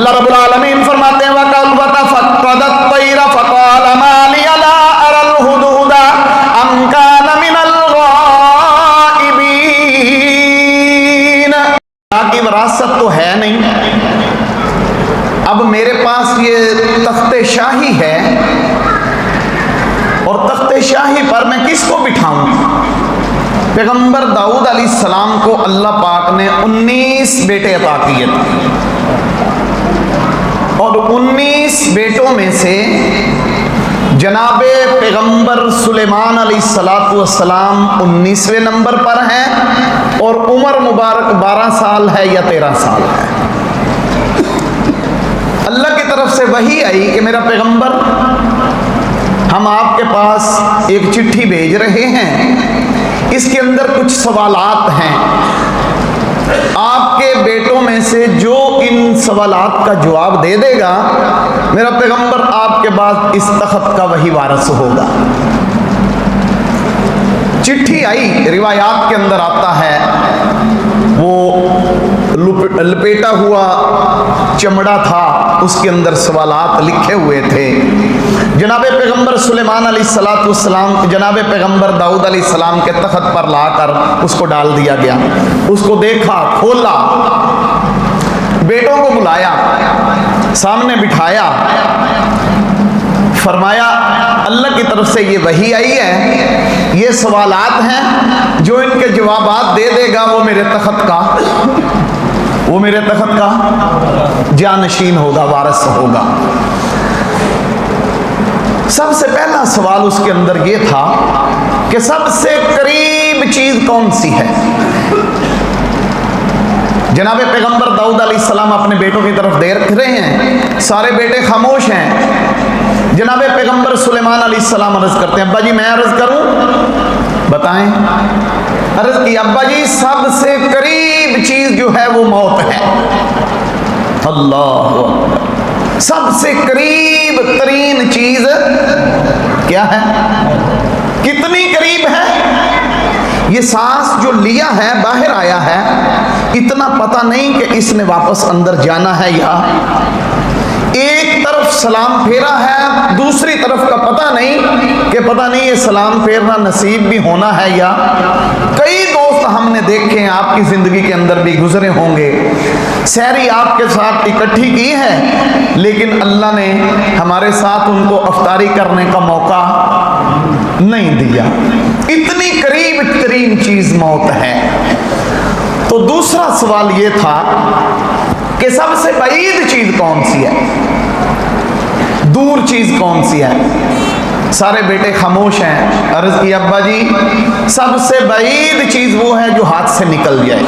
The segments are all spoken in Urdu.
اللہ رب العالمین فرماتے ہیں وَتَفَقَّدَ الطَّيْرَ فَقَالَ مَا لِيَ لَا أَرَى الْهُدْهُدَ أَمْ كَانَ مِنَ الْغَائِبِينَ۔ کی وراثت تو ہے نہیں، اب میرے پاس یہ تخت شاہی ہے، اور تخت شاہی پر میں کس کو بٹھاؤں؟ پیغمبر داؤد علیہ السلام کو اللہ پاک نے 19 بیٹے عطا کیے تھے، اور 19 بیٹوں میں سے جناب پیغمبر سلیمان علیہ السلام 19ویں نمبر پر ہیں، اور عمر مبارک 12 سال ہے یا 13 سال ہے۔ اللہ کی طرف سے وحی آئی کہ میرا پیغمبر، ہم آپ کے پاس ایک چٹھی بھیج رہے ہیں، اس کے اندر کچھ سوالات ہیں، آپ کے بیٹوں میں سے جو ان سوالات کا جواب دے دے گا، میرا پیغمبر آپ کے بعد اس تخت کا وہی وارث ہوگا۔ چٹھی آئی، روایات کے اندر آتا ہے وہ لپیٹا ہوا چمڑا تھا، اس کے اندر سوالات لکھے ہوئے تھے۔ جناب پیغمبر سلیمان علیہ السلام جناب پیغمبر داؤد علیہ السلام کے تخت پر لا کر اس کو ڈال دیا گیا۔ اس کو دیکھا، کھولا، بیٹوں کو بلایا، سامنے بٹھایا، فرمایا اللہ کی طرف سے یہ وحی آئی ہے، یہ سوالات ہیں، جو ان کے جوابات دے دے گا وہ میرے تخت کا جانشین ہوگا، وارث ہوگا۔ سب سے پہلا سوال اس کے اندر یہ تھا کہ سب سے قریب چیز کون سی ہے؟ جناب پیغمبر داؤد علیہ السلام اپنے بیٹوں کی طرف دیکھ رہے ہیں، سارے بیٹے خاموش ہیں۔ جناب پیغمبر سلیمان علیہ السلام عرض کرتے ہیں، ابا جی میں عرض کروں؟ بتائیں۔ عرض کی، ابا جی سب سے قریب چیز جو ہے وہ موت ہے۔ اللہ اکبر، سب سے قریب ترین چیز کیا ہے؟ کتنی قریب ہے؟ یہ سانس جو لیا ہے، باہر آیا ہے، اتنا پتہ نہیں کہ اس نے واپس اندر جانا ہے، یا ایک طرف سلام پھیرا ہے، دوسری طرف کا پتہ نہیں کہ پتہ نہیں یہ سلام پھیرنا نصیب بھی ہونا ہے یا۔ کئی دوست ہم نے دیکھے ہیں، آپ کی زندگی کے اندر بھی گزرے ہوں گے، سحری آپ کے ساتھ اکٹھی کی ہے، لیکن اللہ نے ہمارے ساتھ ان کو افطاری کرنے کا موقع نہیں دیا۔ اتنی قریب ترین چیز موت ہے۔ تو دوسرا سوال یہ تھا کہ سب سے بعید چیز کون سی ہے؟ دور چیز کون سی ہے؟ سارے بیٹے خاموش ہیں۔ عرض کی، ابا جی سب سے بعید چیز وہ ہے جو ہاتھ سے نکل جائے۔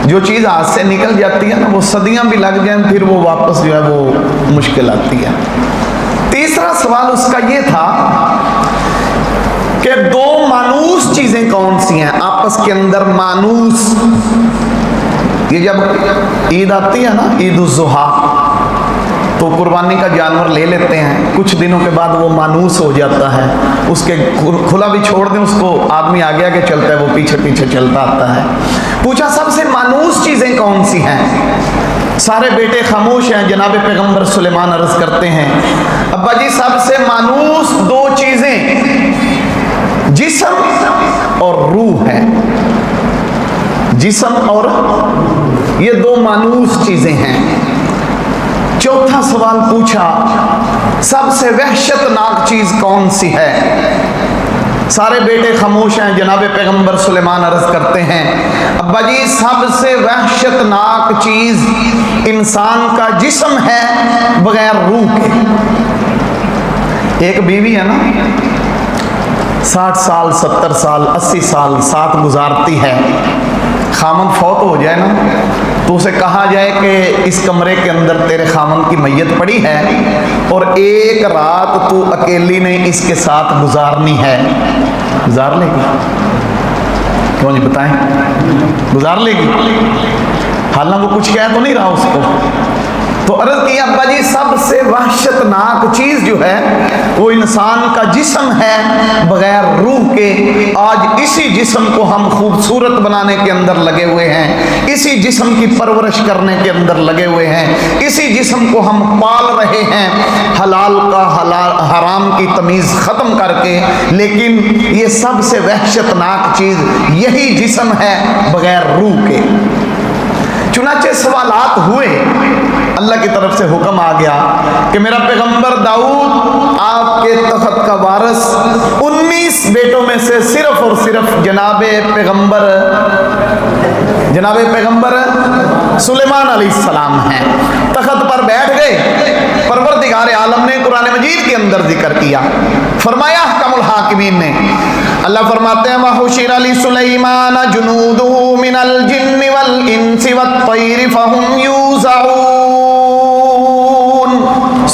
جو چیز ہاتھ سے نکل جاتی ہے نا، وہ صدیاں بھی لگ جائیں، پھر وہ واپس جو ہے وہ مشکل آتی ہے۔ تیسرا سوال اس کا یہ تھا کہ دو مانوس چیزیں کون سی ہیں آپس کے اندر؟ مانوس، یہ جب عید آتی ہے نا، عید الاضحیٰ، تو قربانی کا جانور لے لیتے ہیں، کچھ دنوں کے بعد وہ مانوس ہو جاتا ہے، اس کے کھلا بھی چھوڑ دیں اس کو، آدمی آگے آگے چلتا ہے، وہ پیچھے پیچھے چلتا آتا ہے۔ پوچھا سب سے مانوس چیزیں کون سی ہیں؟ سارے بیٹے خاموش ہیں۔ جناب پیغمبر سلیمان عرض کرتے ہیں، ابا جی سب سے مانوس دو چیزیں جسم اور روح ہے۔ جسم اور یہ دو مانوس چیزیں ہیں۔ چوتھا سوال پوچھا سب سے وحشت ناک چیز کون سی ہے؟ سارے بیٹے خاموش ہیں۔ جناب پیغمبر سلیمان عرض کرتے ہیں، ابا جی سب سے وحشت ناک چیز انسان کا جسم ہے بغیر روح کے۔ ایک بیوی ہے نا، 60 سال 70 سال 80 سال ساتھ گزارتی ہے، خامند فوت ہو جائے نا تو اسے کہا جائے کہ اس کمرے کے اندر تیرے خامند کی میت پڑی ہے اور ایک رات تو اکیلی نے اس کے ساتھ گزارنی ہے، گزار لے گی؟ کیوں نہیں بتائیں؟ گزار لے گی؟ حالانکہ وہ کچھ کہہ تو نہیں رہا اس کو، تو عرض کیا ابا جی سب سے وحشتناک چیز جو ہے وہ انسان کا جسم ہے بغیر روح کے. آج اسی جسم کو ہم خوبصورت بنانے کے اندر لگے ہوئے ہیں, اسی جسم کی پرورش کرنے کے اندر لگے ہوئے ہیں, اسی جسم کو ہم پال رہے ہیں حلال کا حرام کی تمیز ختم کر کے. لیکن یہ سب سے وحشتناک چیز یہی جسم ہے بغیر روح کے. چنانچہ سوالات ہوئے, اللہ کی طرف سے حکم آ گیا کہ میرا پیغمبر داؤد آپ کے تخت کا وارث 19 بیٹوں میں سے صرف اور صرف جناب پیغمبر سلیمان علیہ السلام ہیں. تخت پر بیٹھ گئے. پروردگار عالم نے قرآن مجید کے اندر ذکر کیا, فرمایا احکم الحاکمین نے, اللہ فرماتے ہیں وَحُشِرَ لِسُلَيْمَانَ جُنُودُهُ مِنَ الْجِنِّ وَالْإِنسِ وَالطَّيْرِ فَهُمْ يُوزَعُونَ.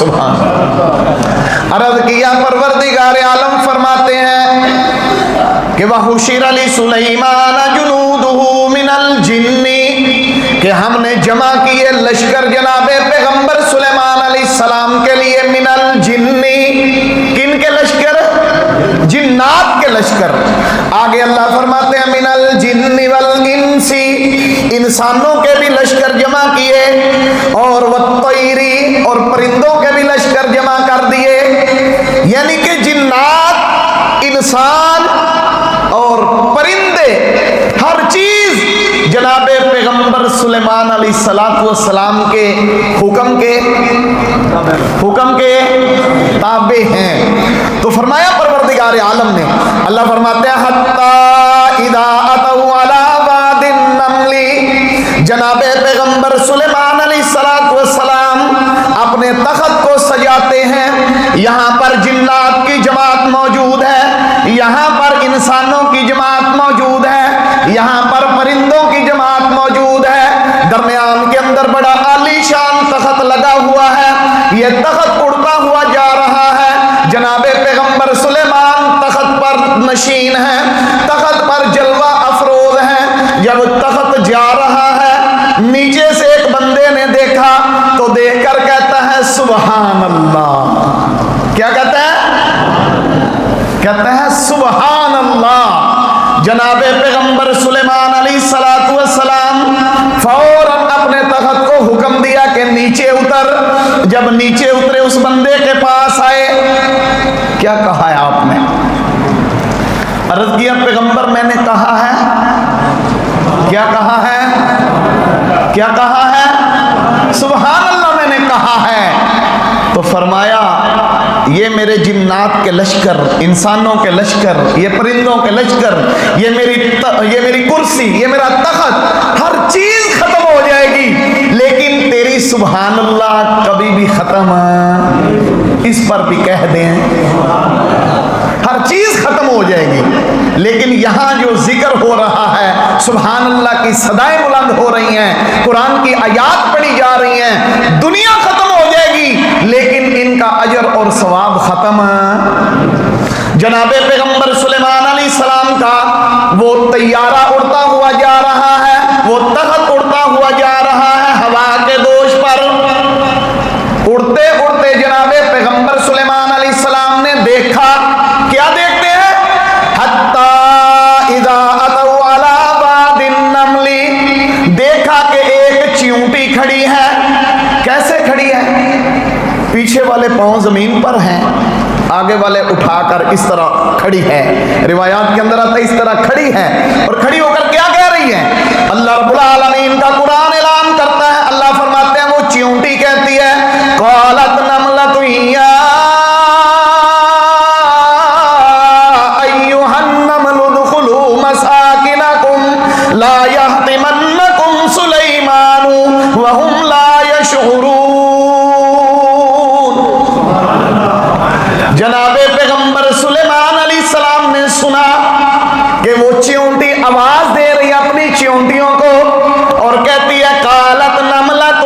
سبحان اللہ. عرض کیا پروردگار عالم فرماتے ہیں کہ وَحُشِرَ لِسُلَيْمَانَ جُنُودُهُ مِنَ الْجِنِّ, کہ ہم نے جمع کیے لشکر جناب پیغمبر سلیمان علیہ السلام کے لیے من الجن. کن کے لشکر؟ جنات کے لشکر. آگے اللہ فرماتے ہیں من الجن والانس, انسانوں کے بھی لشکر جمع کیے, اور والطیر, اور پرندوں کے بھی لشکر جمع کر دیے. یعنی کہ جنات, انسان اور پرندے, ہر چیز جناب پیغمبر سلیمان علیہ السلام کے حکم کے تابع ہیں. تو فرمایا پروردگار عالم نے, اللہ فرماتے ہیں حتی اذا اتوا علی واد النمل, جناب پیغمبر سلیمان علیہ السلام اپنے تخت کو سجاتے ہیں. یہاں پر جنات کی جماعت موجود ہے, یہاں پر انسانوں کی جماعت موجود ہے, یہاں پر پرندوں کی جماعت موجود ہے. درمیان کے اندر بڑا عالی شان تخت لگا ہوا ہے. یہ تخت اڑتا ہوا جا رہا ہے. جناب پیغمبر سلیمان تخت پر نشین ہے, تخت پر جلوہ افروز ہے. جب تخت جا رہا ہے, نیچے سے ایک بندے نے دیکھا تو دیکھ کر کہتا ہے سبحان اللہ. کیا کہتا ہے سبحان اللہ. جناب پیغمبر سلیمان علیہ السلام فوراً اپنے تخت کو حکم دیا کہ نیچے اتر. جب نیچے اترے اس بندے کے پاس آئے, کیا کہا ہے آپ نے؟ عرض کیا پیغمبر میں نے کہا ہے. کیا کہا ہے؟ کیا کہا ہے؟ سبحان اللہ میں نے کہا ہے. تو فرمایا یہ میرے جنات کے لشکر, انسانوں کے لشکر, یہ پرندوں کے لشکر, یہ میری کرسی, یہ میرا تخت, ہر چیز ختم ہو جائے گی, لیکن تیری سبحان اللہ کبھی بھی ختم, اس پر بھی کہہ دیں. ہر چیز ختم ہو جائے گی, لیکن یہاں جو ذکر ہو رہا ہے سبحان اللہ کی صدائیں بلند ہو رہی ہیں, قرآن کی آیات پڑھی جا رہی ہیں. دنیا ختم ہو جائے گی لیکن ان کا اجر اور ثواب ختم. جناب پیغمبر سلیمان علیہ السلام کا وہ طیارہ اڑتا ہوا جا رہا ہے, وہ تخت اڑتا ہوا جا رہا ہے ہوا کے دوش پر. اڑتے اڑتے جناب پیغمبر سلیمان علیہ السلام نے دیکھا, کیا دیکھتے ہیں؟ حتی اذا اتوا علی واد النمل, دیکھا کہ ایک چیونٹی کھڑی ہے. کیسے کھڑی ہے؟ پیچھے والے پاؤں زمین پر ہیں, آگے والے اٹھا کر اس طرح کھڑی ہے. روایات کے اندر آتا ہے اس طرح کھڑی ہے, اور کھڑی ہو کر کیا کہہ رہی ہے؟ اللہ رب العالمین کا قرآن اعلان کرتا ہے. اللہ فرماتے ہیں وہ چیونٹی کہتی ہے قالت نملۃ یا ایھا النمل ادخلوا مساکنکم لا یحطمنکم سلیمان وهم لا یشعرون. جناب پیغمبر سلیمان علیہ السلام نے سنا کہ وہ چیونٹی آواز دے رہی اپنی چیونٹیوں کو, اور کہتی ہے قالت نملۃ,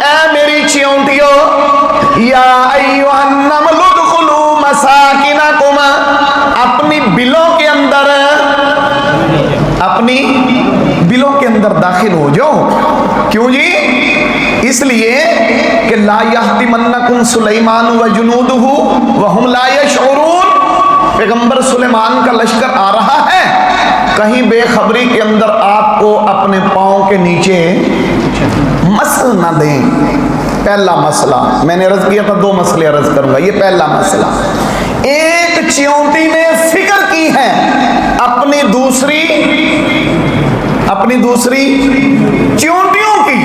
اے میری چیونٹیوں, یا ایھا النمل ادخلوا مساکنکم, اپنی بلوں کے اندر, اپنی بلوں کے اندر داخل ہو جاؤ. کیوں جی؟ اس لیے کہ لا یحطمنکم سلیمان و جنودہ وہم لا یشعرون، پیغمبر سلیمان کا لشکر آ رہا ہے، کہیں بے خبری کے اندر آپ کو اپنے پاؤں کے نیچے مسل نہ دیں۔ پہلا مسئلہ میں نے عرض کیا تھا، 2 مسئلے عرض کروں گا، یہ پہلا مسئلہ۔ ایک چیونٹی نے فکر کی ہے اپنی دوسری چیونٹیوں کی،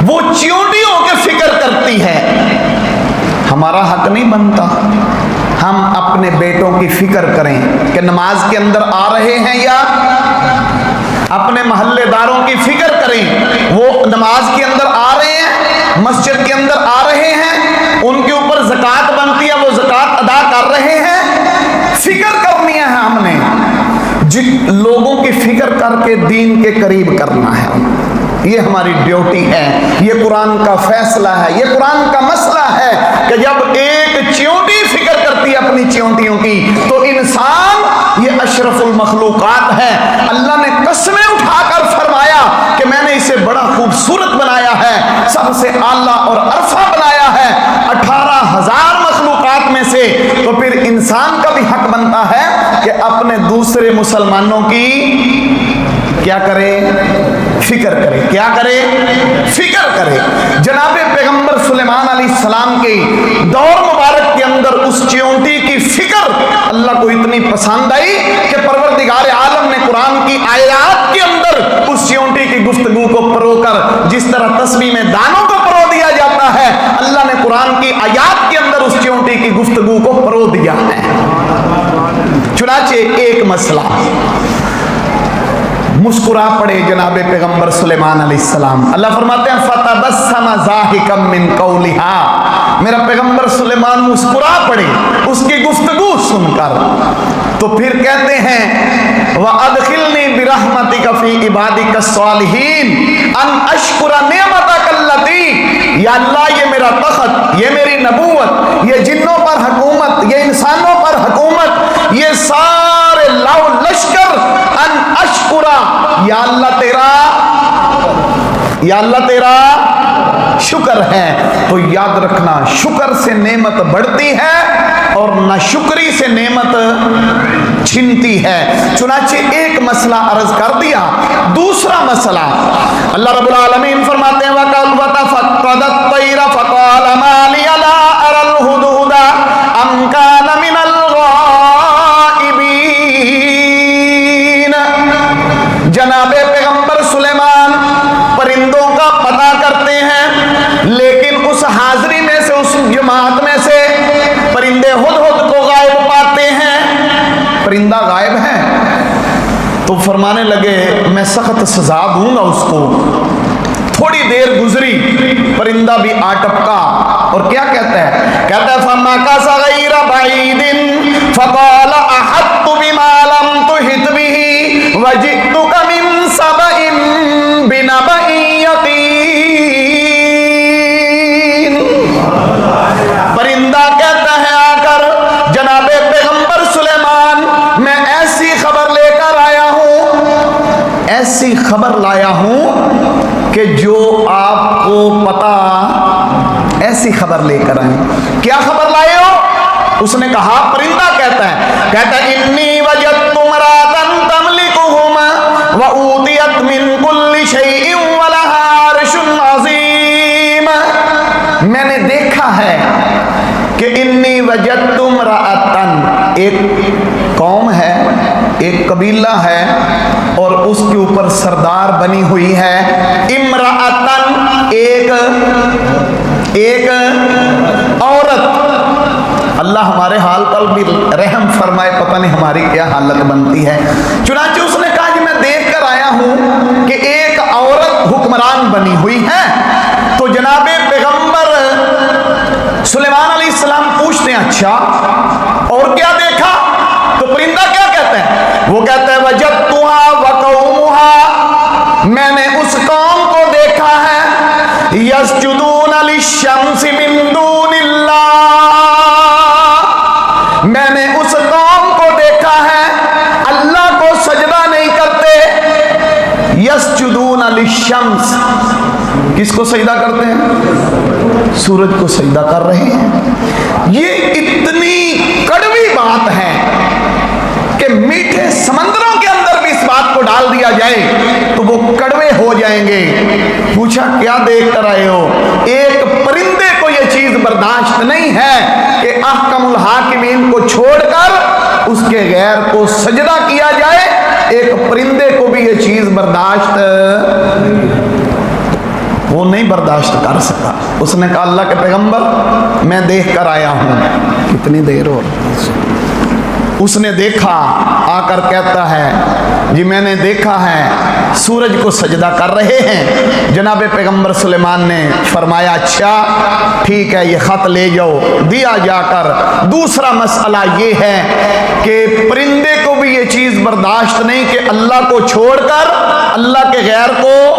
وہ چیونٹیوں کے فکر کرتی ہے۔ ہمارا حق نہیں بنتا ہم اپنے بیٹوں کی فکر کریں کہ نماز کے اندر آ رہے ہیں، یا اپنے محلے داروں کی فکر کریں وہ نماز کے اندر آ رہے ہیں، مسجد کے اندر آ رہے ہیں، ان کے اوپر زکوٰۃ بنتی ہے، وہ زکوٰۃ ادا کر رہے ہیں۔ فکر کرنی ہے ہم نے، جن لوگوں کی فکر کر کے دین کے قریب کرنا ہے، یہ ہماری ڈیوٹی ہے، یہ قرآن کا فیصلہ ہے، یہ قرآن کا مسئلہ ہے کہ جب ایک چیونٹی فکر کرتی ہے اپنی چیونٹیوں کی تو انسان یہ اشرف المخلوقات ہے۔ اللہ نے قسمیں اٹھا کر فرمایا کہ میں نے اسے بڑا خوبصورت بنایا ہے، سب سے اعلیٰ اور عرفہ بنایا ہے 18,000 مخلوقات میں سے، تو پھر انسان کا بھی حق بنتا ہے کہ اپنے دوسرے مسلمانوں کی کیا کرے؟ فکر کرے۔ کیا کرے؟ فکر کرے۔ جناب پیغمبر سلیمان علیہ السلام کے دور مبارک کے اندر اس چیونٹی کی فکر اللہ کو اتنی پسند آئی کہ پروردگار عالم نے قرآن کی آیات کے اندر اس چیونٹی کی گفتگو کو پرو کر، جس طرح تسبیح میں دانوں کو پرو دیا جاتا ہے، اللہ نے قرآن کی آیات کے اندر اس چیونٹی کی گفتگو کو پرو دیا ہے۔ چنانچہ ایک مسئلہ، مسکرا پڑے جناب پیغمبر سلیمان علیہ السلام۔ اللہ فرماتے ہیں فَتَبَسَّمَ ضَاحِكًا مِّن قَوْلِهَا، میرا پیغمبر سلیمان مسکرا پڑے اس کی گفتگو سن کر، تو پھر کہتے ہیں وَأَدْخِلْنِي بِرَحْمَتِكَ فِي عِبَادِكَ الصَّالِحِينَ أَنْ أَشْكُرَ نِعْمَتَكَ الَّتِي، یا اللہ یہ میرا تخت، یہ میری نبوت، یہ جنوں پر حکومت، یہ انسانوں پر حکومت، یہ سارے لاؤ لشکر، ان اشکرا، یا اللہ تیرا شکر ہے۔ تو یاد رکھنا شکر سے نعمت بڑھتی ہے اور ناشکری سے نعمت چھنتی ہے۔ چنانچہ ایک مسئلہ عرض کر دیا، دوسرا مسئلہ اللہ رب العالمین فرماتے ہیں وَتَفَقَّدَ الطَّيْرَ فَقَالَ مَا لِيَ لَا أَرَى الْهُدْهُدَ أَمْ كَانَ مِنَ جناب پیغمبر سلیمان پرندوں کا پتہ کرتے ہیں، لیکن اس حاضری میں سے، اس جماعت میں سے پرندے ہدہد کو غائب پاتے ہیں۔ پرندہ غائب ہے تو فرمانے لگے میں سخت سزا دوں گا اس کو۔ تھوڑی دیر گزری، پرندہ بھی آ ٹپکا اور کیا کہتا ہے؟ کہتا ہے فَمَكَثَ غَيْرَ بَعِيدٍ فَقَالَ أَحَطتُ بِمَا لَمْ تُحِطْ بِهِ وَجِئْتُكَ مِنْ سَبَإٍ بِنَبَإٍ يَقِينٍ۔ پرندہ کہتا ہے آ کر جناب پیغمبر سلیمان میں ایسی خبر لے کر آیا ہوں، ایسی خبر لایا ہوں کہ جو آپ کو پتا، ایسی خبر لے کر آئے۔ کیا خبر لائے ہو؟ اس نے کہا، پرندہ کہتا ہے انی وجدت امرأة تملکہم وأوتیت من کل شیء ولہا عرش عظیم۔ میں نے دیکھا ہے کہ انی وجدت امرأة، ایک قوم ہے، ایک قبیلہ ہے اور اس کے اوپر سردار بنی ہوئی ہے، امرأتن، ایک عورت۔ اللہ ہمارے حال پر بھی رحم فرمائے، پتہ نہیں ہماری کیا حالت بنتی ہے۔ چنانچہ اس نے کہا کہ میں دیکھ کر آیا ہوں کہ ایک عورت حکمران بنی ہوئی ہے۔ تو جناب پیغمبر سلیمان علیہ السلام پوچھتے ہیں اچھا اور کیا دیکھا؟ تو پرندہ کیا کہتے ہیں؟ وہ کہتے ہیں وجدتها وقومها، میں نے اس قوم کو دیکھا ہے یسجدون للشمس من دون اللہ، میں نے اس قوم کو دیکھا ہے اللہ کو سجدہ نہیں کرتے، یسجدون للشمس، کس کو سجدہ کرتے ہیں؟ سورج کو سجدہ کر رہے ہیں۔ یہ اتنی کڑوی بات ہے کہ میٹھے سمندروں کے اندر بھی اس بات کو ڈال دیا جائے تو وہ کڑوے ہو جائیں گے۔ پوچھا کیا دیکھ کر آئے ہو؟ ایک پرندے کو یہ چیز برداشت نہیں ہے کہ احکم الحاکمین کو چھوڑ کر اس کے غیر کو سجدہ کیا جائے، ایک پرندے کو بھی یہ چیز برداشت وہ نہیں برداشت کر سکا۔ اس نے کہا اللہ کے پیغمبر میں دیکھ کر آیا ہوں۔ کتنی دیر ہو رہی؟ اس نے دیکھا، آ کر کہتا ہے جی میں نے دیکھا ہے سورج کو سجدہ کر رہے ہیں۔ جناب پیغمبر سلیمان نے فرمایا اچھا ٹھیک ہے یہ خط لے جاؤ، دیا جا کر۔ دوسرا مسئلہ یہ ہے کہ پرندے کو بھی یہ چیز برداشت نہیں کہ اللہ کو چھوڑ کر اللہ کے غیر کو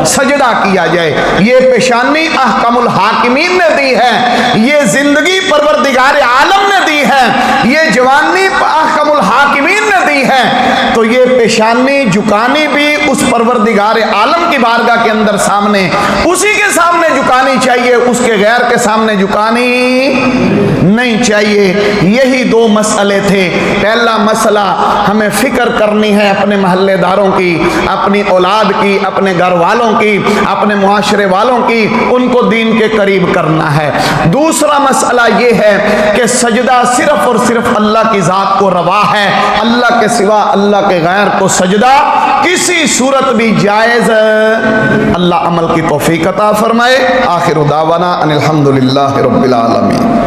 سجدہ کیا جائے۔ یہ پیشانی احکم الحاکمین نے دی ہے، یہ زندگی پروردگار عالم نے دی ہے، یہ جوانی احکم الحاکمین نے دی ہے، تو یہ پیشانی جھکانی بھی اس پروردگار عالم کی بارگاہ کے اندر سامنے اسی کے سامنے جھکانی چاہیے، اس کے غیر کے سامنے جھکانی نہیں چاہیے۔ یہی دو مسئلے تھے۔ پہلا مسئلہ ہمیں فکر کرنی ہے اپنے محلے داروں کی، اپنی اولاد کی، اپنے گھر والوں کی، اپنے معاشرے والوں کی، ان کو دین کے قریب کرنا ہے۔ دوسرا مسئلہ یہ ہے کہ سجدہ صرف اور صرف اللہ کی ذات کو روا ہے، اللہ کے سوا اللہ کے غیر کو سجدہ کسی صورت بھی جائز۔ اللہ عمل کی توفیق عطا فرمائے۔ آخر دعوانا ان الحمدللہ رب العالمین۔